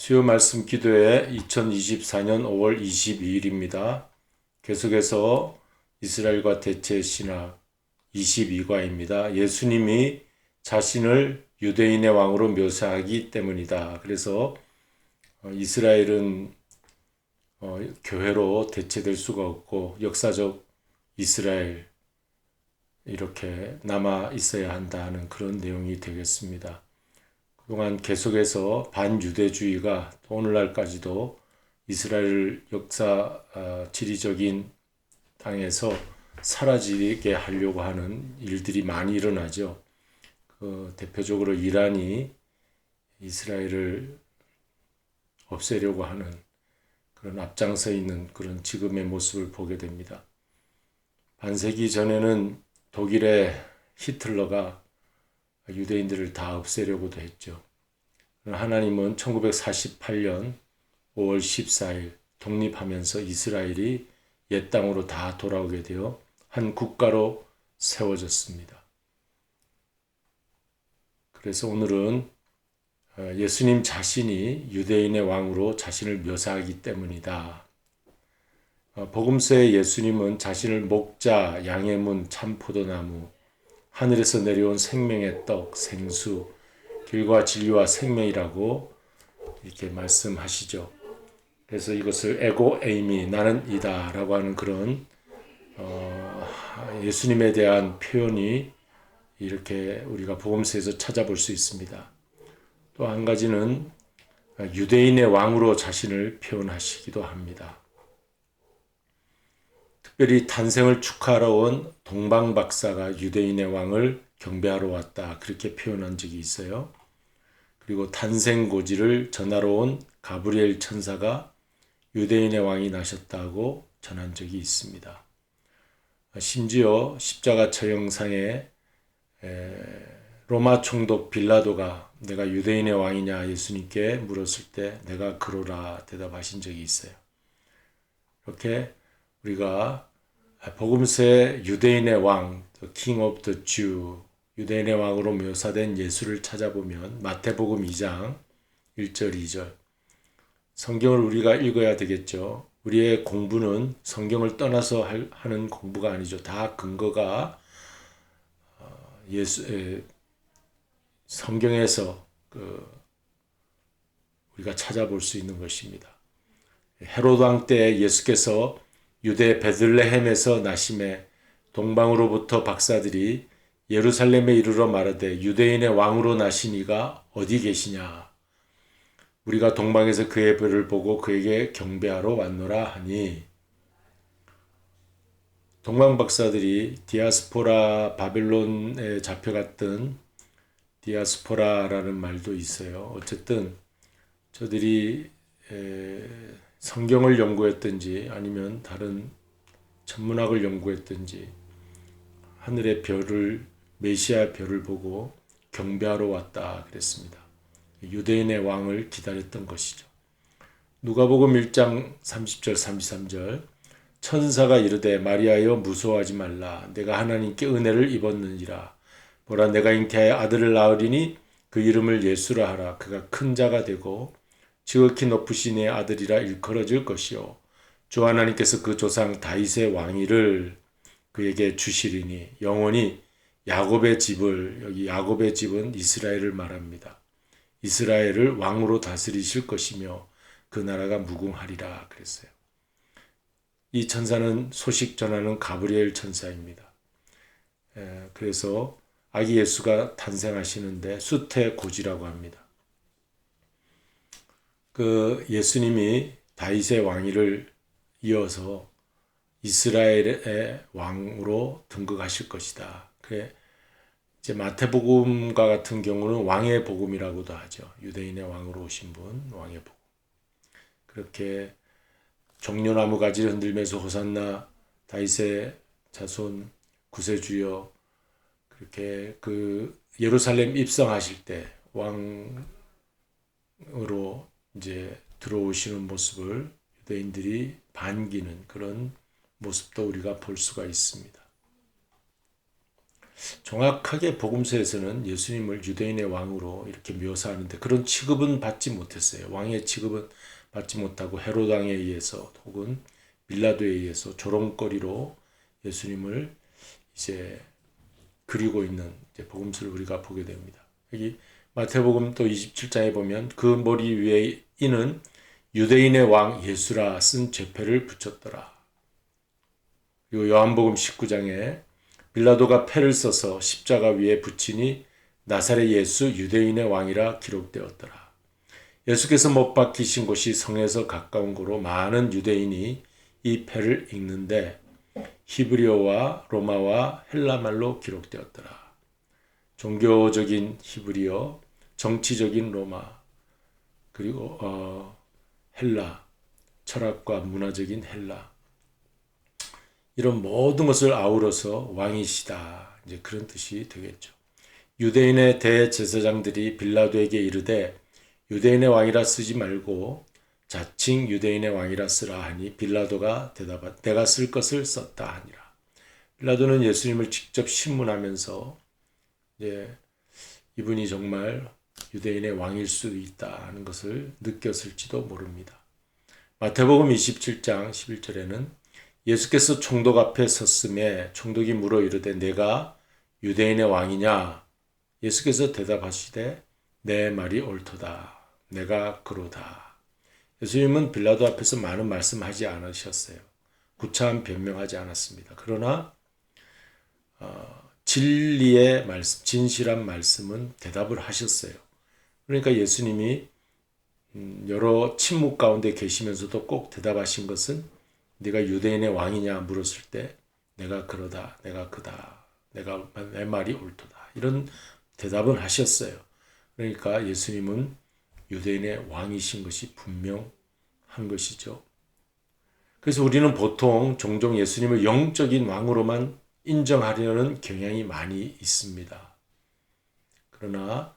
수요 말씀 기도회 2024년 5월 22일입니다. 계속해서 이스라엘과 대체 신학 22과입니다. 예수님이 자신을 유대인의 왕으로 묘사하기 때문이다. 그래서 이스라엘은 교회로 대체될 수가 없고 역사적 이스라엘 이렇게 남아 있어야 한다는 그런 내용이 되겠습니다. 그동안 계속해서 반유대주의가 오늘날까지도 이스라엘 역사 지리적인 땅에서 사라지게 하려고 하는 일들이 많이 일어나죠. 대표적으로 이란이 이스라엘을 없애려고 하는 그런 앞장서 있는 그런 지금의 모습을 보게 됩니다. 반세기 전에는 독일의 히틀러가 유대인들을 다 없애려고도 했죠. 하나님은 1948년 5월 14일 독립하면서 이스라엘이 옛 땅으로 다 돌아오게 되어 한 국가로 세워졌습니다. 그래서 오늘은 예수님 자신이 유대인의 왕으로 자신을 묘사하기 때문이다. 복음서의 예수님은 자신을 목자, 양의 문, 참포도나무, 하늘에서 내려온 생명의 떡, 생수, 길과 진리와 생명이라고 이렇게 말씀하시죠. 그래서 이것을 에고 에이미, 나는 이다 라고 하는 그런 예수님에 대한 표현이 이렇게 우리가 복음서에서 찾아볼 수 있습니다. 또 한 가지는 유대인의 왕으로 자신을 표현하시기도 합니다. 특별히 탄생을 축하하러 온 동방 박사가 유대인의 왕을 경배하러 왔다. 그렇게 표현한 적이 있어요. 그리고 탄생 고지를 전하러 온 가브리엘 천사가 유대인의 왕이 나셨다고 전한 적이 있습니다. 심지어 십자가 처형상에 로마 총독 빌라도가 내가 유대인의 왕이냐 예수님께 물었을 때 내가 그러라 대답하신 적이 있어요. 이렇게 우리가 복음서의 유대인의 왕, the King of the Jew, 유대인의 왕으로 묘사된 예수를 찾아보면 마태복음 2장 1절 2절 성경을 우리가 읽어야 되겠죠. 우리의 공부는 성경을 떠나서 하는 공부가 아니죠. 다 근거가 성경에서 우리가 찾아볼 수 있는 것입니다. 헤로드 왕 때 예수께서 유대 베들레헴에서 나심에 동방으로부터 박사들이 예루살렘에 이르러 말하되 유대인의 왕으로 나신 이가 어디 계시냐. 우리가 동방에서 그의 별을 보고 그에게 경배하러 왔노라 하니 동방 박사들이 디아스포라 바벨론에 잡혀갔던 디아스포라라는 말도 있어요. 어쨌든 저들이 성경을 연구했든지 아니면 다른 천문학을 연구했든지 하늘의 별을 메시아 별을 보고 경배하러 왔다 그랬습니다. 유대인의 왕을 기다렸던 것이죠. 누가복음 1장 30절 33절 천사가 이르되 마리아여 무서워하지 말라 내가 하나님께 은혜를 입었느니라 보라 내가 잉태하여 아들을 낳으리니 그 이름을 예수라 하라 그가 큰 자가 되고 지극히 높으신 이의 아들이라 일컬어질 것이요 주 하나님께서 그 조상 다윗의 왕위를 그에게 주시리니 영원히 야곱의 집을 여기 야곱의 집은 이스라엘을 말합니다. 이스라엘을 왕으로 다스리실 것이며 그 나라가 무궁하리라 그랬어요. 이 천사는 소식 전하는 가브리엘 천사입니다. 그래서 아기 예수가 탄생하시는데 수태고지라고 합니다. 그 예수님이 다윗의 왕위를 이어서 이스라엘의 왕으로 등극하실 것이다. 그래 이제 마태복음과 같은 경우는 왕의 복음이라고도 하죠. 유대인의 왕으로 오신 분, 왕의 복음. 그렇게 종려나무 가지를 흔들면서 호산나 다윗의 자손 구세주여 그렇게 그 예루살렘 입성하실 때 왕으로 이제 들어오시는 모습을 유대인들이 반기는 그런 모습도 우리가 볼 수가 있습니다. 정확하게 복음서에서는 예수님을 유대인의 왕으로 이렇게 묘사하는데 그런 취급은 받지 못했어요. 왕의 취급은 받지 못하고 헤롯 왕에 의해서 혹은 빌라도에 의해서 조롱거리로 예수님을 이제 그리고 있는 이제 복음서를 우리가 보게 됩니다. 여기 마태복음 또 27장에 보면 그 머리 위에 이는 유대인의 왕 예수라 쓴 죄패를 붙였더라. 그리고 요한복음 19장에 빌라도가 패를 써서 십자가 위에 붙이니 나사렛 예수 유대인의 왕이라 기록되었더라. 예수께서 못 박히신 곳이 성에서 가까운 곳으로 많은 유대인이 이 패를 읽는데 히브리어와 로마와 헬라말로 기록되었더라. 종교적인 히브리어, 정치적인 로마, 그리고 헬라, 철학과 문화적인 헬라, 이런 모든 것을 아우러서 왕이시다. 이제 그런 뜻이 되겠죠. 유대인의 대제사장들이 빌라도에게 이르되 유대인의 왕이라 쓰지 말고 자칭 유대인의 왕이라 쓰라 하니 빌라도가 대답하되 내가 쓸 것을 썼다 하니라. 빌라도는 예수님을 직접 신문하면서 이분이 정말 유대인의 왕일 수 있다 하는 것을 느꼈을지도 모릅니다. 마태복음 27장 11절에는 예수께서 총독 앞에 섰음에 총독이 물어 이르되 내가 유대인의 왕이냐? 예수께서 대답하시되 내 말이 옳도다. 내가 그로다. 예수님은 빌라도 앞에서 많은 말씀하지 않으셨어요. 구차한 변명하지 않았습니다. 그러나 진리의 말씀, 진실한 말씀은 대답을 하셨어요. 그러니까 예수님이 여러 침묵 가운데 계시면서도 꼭 대답하신 것은 네가 유대인의 왕이냐 물었을 때 내가 그러다, 내가 그다, 내 말이 옳도다 이런 대답은 하셨어요. 그러니까 예수님은 유대인의 왕이신 것이 분명한 것이죠. 그래서 우리는 보통 종종 예수님을 영적인 왕으로만 인정하려는 경향이 많이 있습니다. 그러나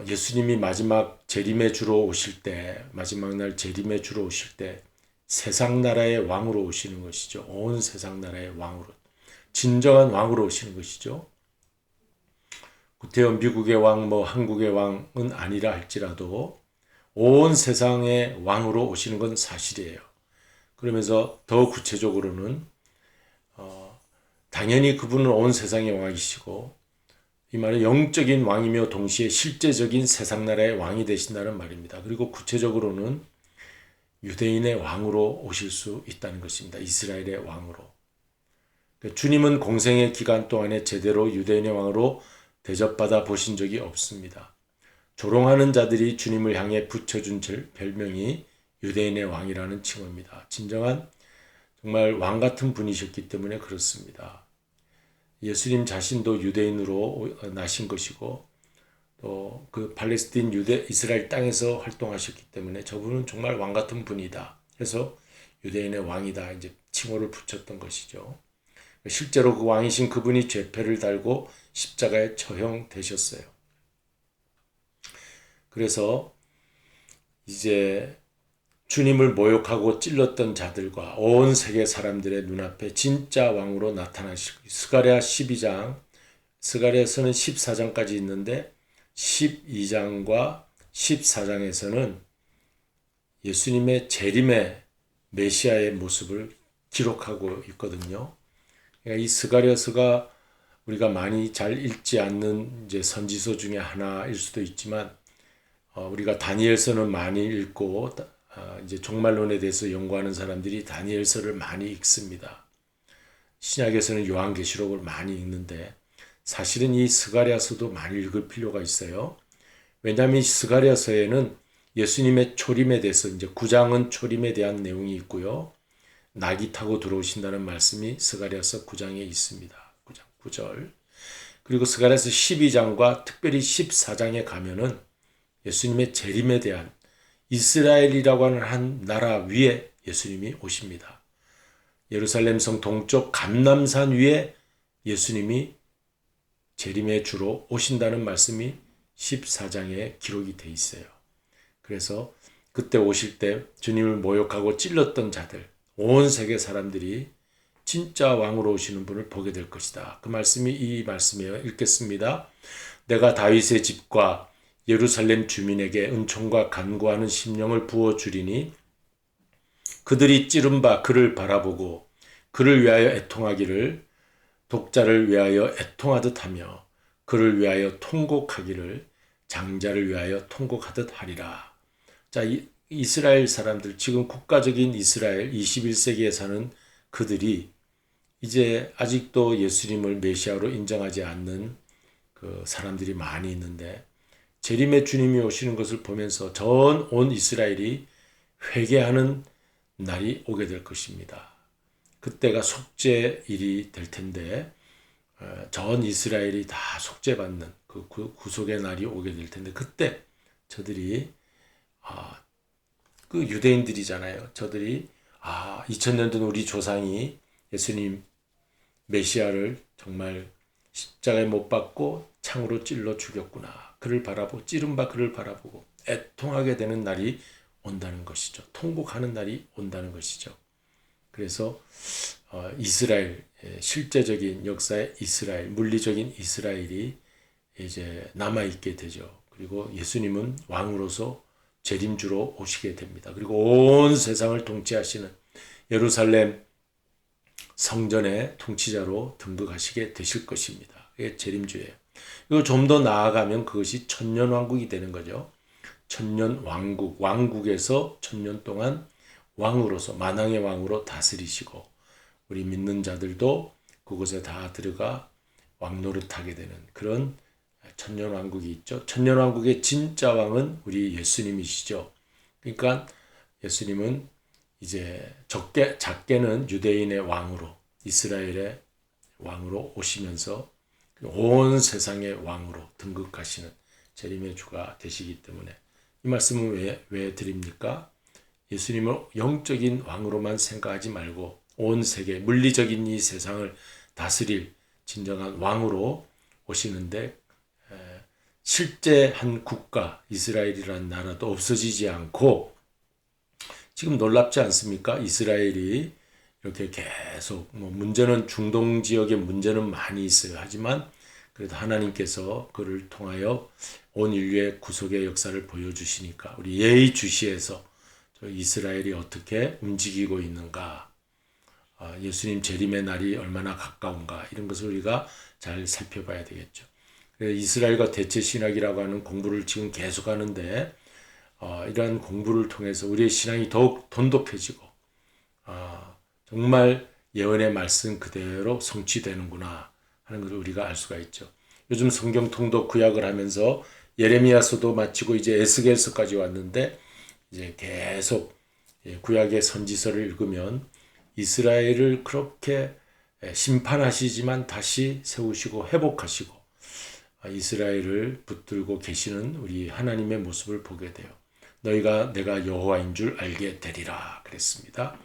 예수님이 마지막 재림의 주로 오실 때, 마지막 날 재림의 주로 오실 때 세상 나라의 왕으로 오시는 것이죠. 온 세상 나라의 왕으로, 진정한 왕으로 오시는 것이죠. 구태여 미국의 왕, 한국의 왕은 아니라 할지라도 온 세상의 왕으로 오시는 건 사실이에요. 그러면서 더 구체적으로는 당연히 그분은 온 세상의 왕이시고 이 말은 영적인 왕이며 동시에 실제적인 세상 나라의 왕이 되신다는 말입니다. 그리고 구체적으로는 유대인의 왕으로 오실 수 있다는 것입니다. 이스라엘의 왕으로. 주님은 공생의 기간 동안에 제대로 유대인의 왕으로 대접받아 보신 적이 없습니다. 조롱하는 자들이 주님을 향해 붙여준 별명이 유대인의 왕이라는 칭호입니다. 진정한 정말 왕 같은 분이셨기 때문에 그렇습니다. 예수님 자신도 유대인으로 나신 것이고 또 그 팔레스틴 이스라엘 땅에서 활동하셨기 때문에 저분은 정말 왕 같은 분이다. 그래서 유대인의 왕이다 이제 칭호를 붙였던 것이죠. 실제로 그 왕이신 그분이 죄패를 달고 십자가에 처형되셨어요. 그래서 이제 주님을 모욕하고 찔렀던 자들과 온 세계 사람들의 눈앞에 진짜 왕으로 나타나시고 스가랴 12장, 스가랴서는 14장까지 있는데 12장과 14장에서는 예수님의 재림의 메시아의 모습을 기록하고 있거든요. 그러니까 이 스가랴서가 우리가 많이 잘 읽지 않는 이제 선지서 중에 하나일 수도 있지만 우리가 다니엘서는 많이 읽고 이제 종말론에 대해서 연구하는 사람들이 다니엘서를 많이 읽습니다. 신약에서는 요한계시록을 많이 읽는데 사실은 이 스가랴서도 많이 읽을 필요가 있어요. 왜냐하면 이 스가랴서에는 예수님의 초림에 대해서 이제 9장은 초림에 대한 내용이 있고요. 낙이 타고 들어오신다는 말씀이 스가랴서 9장에 있습니다. 9장 9절. 그리고 스가랴서 12장과 특별히 14장에 가면은 예수님의 재림에 대한 이스라엘이라고 하는 한 나라 위에 예수님이 오십니다. 예루살렘 성 동쪽 감람산 위에 예수님이 재림의 주로 오신다는 말씀이 14장에 기록이 돼 있어요. 그래서 그때 오실 때 주님을 모욕하고 찔렀던 자들, 온 세계 사람들이 진짜 왕으로 오시는 분을 보게 될 것이다. 그 말씀이 이 말씀이에요. 읽겠습니다. 내가 다윗의 집과 예루살렘 주민에게 은총과 간구하는 심령을 부어주리니 그들이 찌른 바 그를 바라보고 그를 위하여 애통하기를 독자를 위하여 애통하듯 하며 그를 위하여 통곡하기를 장자를 위하여 통곡하듯 하리라. 자, 이스라엘 사람들, 지금 국가적인 이스라엘 21세기에 사는 그들이 이제 아직도 예수님을 메시아로 인정하지 않는 그 사람들이 많이 있는데 재림의 주님이 오시는 것을 보면서 전 온 이스라엘이 회개하는 날이 오게 될 것입니다. 그때가 속죄일이 될 텐데 전 이스라엘이 다 속죄받는 그 구속의 날이 오게 될 텐데 그때 저들이 그 유대인들이잖아요. 저들이 2000년 전 우리 조상이 예수님 메시아를 정말 십자가에 못 박고 창으로 찔러 죽였구나. 그를 바라보고 찌른 바 그를 바라보고 애통하게 되는 날이 온다는 것이죠. 통곡하는 날이 온다는 것이죠. 그래서 이스라엘, 실제적인 역사의 이스라엘, 물리적인 이스라엘이 이제 남아있게 되죠. 그리고 예수님은 왕으로서 재림주로 오시게 됩니다. 그리고 온 세상을 통치하시는 예루살렘 성전의 통치자로 등극하시게 되실 것입니다. 그게 재림주예요. 그리고 좀 더 나아가면 그것이 천년왕국이 되는 거죠. 천년왕국, 왕국에서 천년 동안 왕으로서 만왕의 왕으로 다스리시고 우리 믿는 자들도 그곳에 다 들어가 왕노릇하게 되는 그런 천년왕국이 있죠. 천년왕국의 진짜 왕은 우리 예수님이시죠. 그러니까 예수님은 이제 작게는 유대인의 왕으로 이스라엘의 왕으로 오시면서 온 세상의 왕으로 등극하시는 재림의 주가 되시기 때문에 이 말씀을 왜 드립니까? 예수님을 영적인 왕으로만 생각하지 말고 온 세계, 물리적인 이 세상을 다스릴 진정한 왕으로 오시는데 실제 한 국가, 이스라엘이라는 나라도 없어지지 않고 지금 놀랍지 않습니까? 이스라엘이 이렇게 계속 문제는 중동 지역에 문제는 많이 있어요. 하지만 그래도 하나님께서 그를 통하여 온 인류의 구속의 역사를 보여주시니까 우리 예의주시에서 이스라엘이 어떻게 움직이고 있는가, 예수님 재림의 날이 얼마나 가까운가 이런 것을 우리가 잘 살펴봐야 되겠죠. 이스라엘과 대체신학이라고 하는 공부를 지금 계속하는데 이러한 공부를 통해서 우리의 신앙이 더욱 돈독해지고 정말 예언의 말씀 그대로 성취되는구나 하는 것을 우리가 알 수가 있죠. 요즘 성경 통독 구약을 하면서 예레미야서도 마치고 이제 에스겔서까지 왔는데 이제 계속 구약의 선지서를 읽으면 이스라엘을 그렇게 심판하시지만 다시 세우시고 회복하시고 이스라엘을 붙들고 계시는 우리 하나님의 모습을 보게 돼요. 너희가 내가 여호와인 줄 알게 되리라 그랬습니다.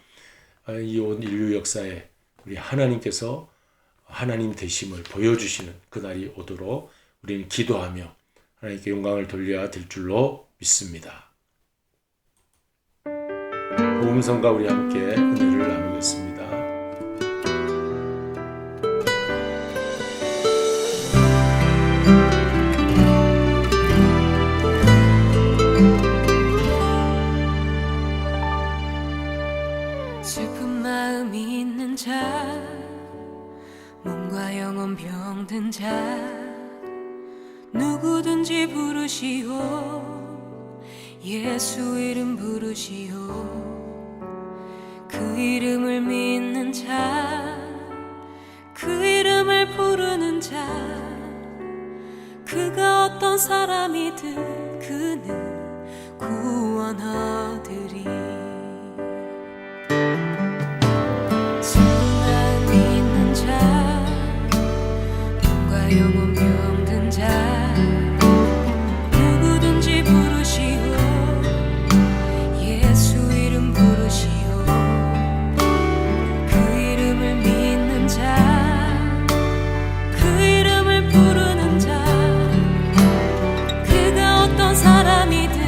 이 온 인류 역사에 우리 하나님께서 하나님 되심을 보여주시는 그날이 오도록 우리는 기도하며 하나님께 영광을 돌려야 될 줄로 믿습니다. 복음성가 우리 함께 은혜를 나누겠습니다. 슬픈 마음이 있는 자, 몸과 영혼 병든 자, 누구든지 부르시오. 예수 이름 부르시오. 그 이름을 믿는 자, 그 이름을 부르는 자, 그가 어떤 사람이든 그는 구원하리리. 영혼 병든 자, 누구든지 부르시오. 예수 이름 부르시오. 그 이름을 믿는 자, 그 이름을 부르는 자, 그가 어떤 사람이든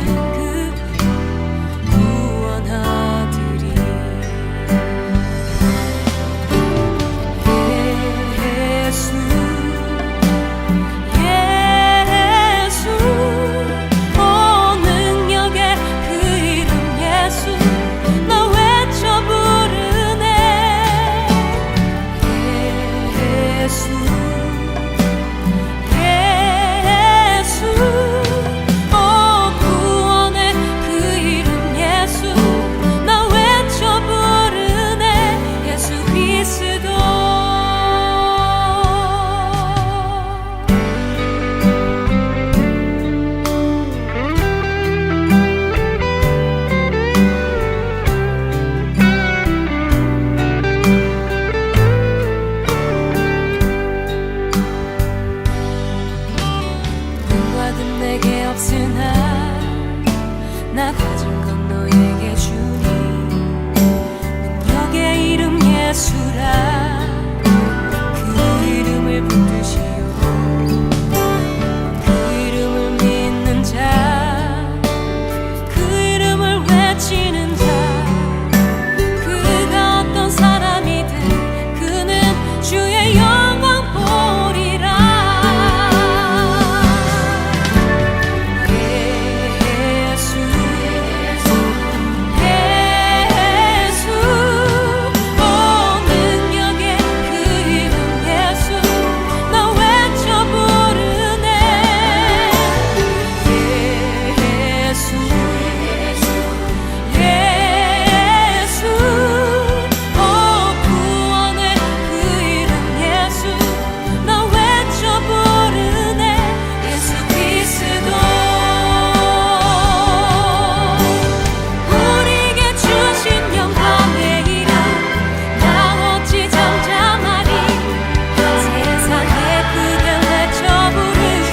나 가진 건 너에게 주니 능력의 이름 예수라 그 이름을 붙드시오 그 이름을 믿는 자 그 이름을 외치는 자 그가 어떤 사람이든 그는 주의 영광 보리라 예수 예수 오 능력의 그 이름 예수 나 외쳐 부르네 예수 예수 오 구원의 그 이름 예수 나 외쳐 부르네 예수 그리스도 우리에게 주신 영광의 이름 나 어찌 잠잠하리 세상에 크게 외쳐 부르시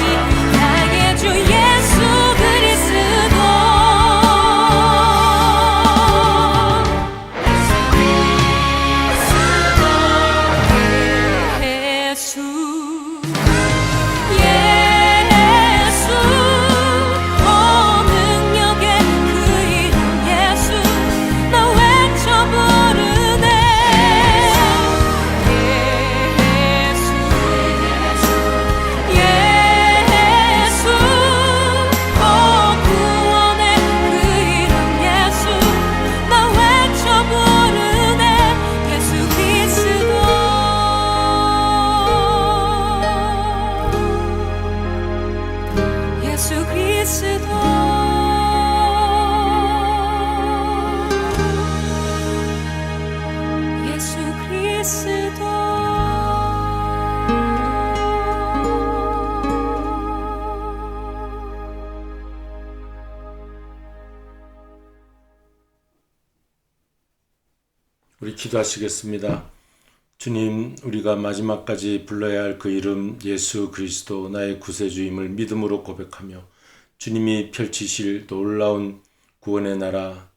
나의 주 예수 그리스도 예수 예수 오 능력의 그 이름 예수 나 외쳐 부르네 예수 예수 오 구원의 그 이름 예수 나 외쳐 부르네 예수 그리스도 예수 그리스도 예수 그리스도 우리 기도하시겠습니다. 주님, 우리가 마지막까지 불러야 할 그 이름 예수 그리스도 나의 구세주임을 믿음으로 고백하며 주님이 펼치실 놀라운 구원의 나라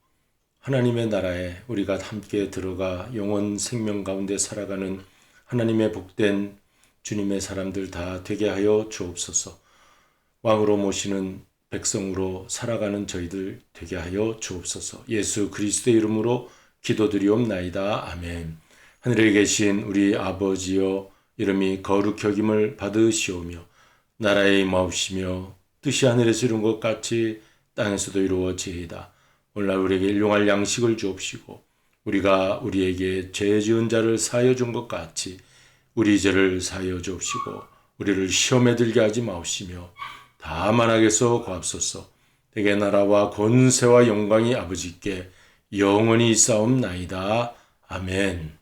하나님의 나라에 우리가 함께 들어가 영원 생명 가운데 살아가는 하나님의 복된 주님의 사람들 다 되게 하여 주옵소서. 왕으로 모시는 백성으로 살아가는 저희들 되게 하여 주옵소서. 예수 그리스도의 이름으로 기도드리옵나이다. 아멘. 하늘에 계신 우리 아버지여 이름이 거룩히 여김을 받으시오며 나라에 임하옵시며 뜻이 하늘에서 이룬 것 같이 땅에서도 이루어지이다. 오늘날 우리에게 일용할 양식을 주옵시고 우리가 우리에게 죄 지은 자를 사하여 준 것 같이 우리 죄를 사하여 주옵시고 우리를 시험에 들게 하지 마옵시며 다만 악에서 구하옵소서. 대개 나라와 권세와 영광이 아버지께 영원히 있사옵나이다. 아멘.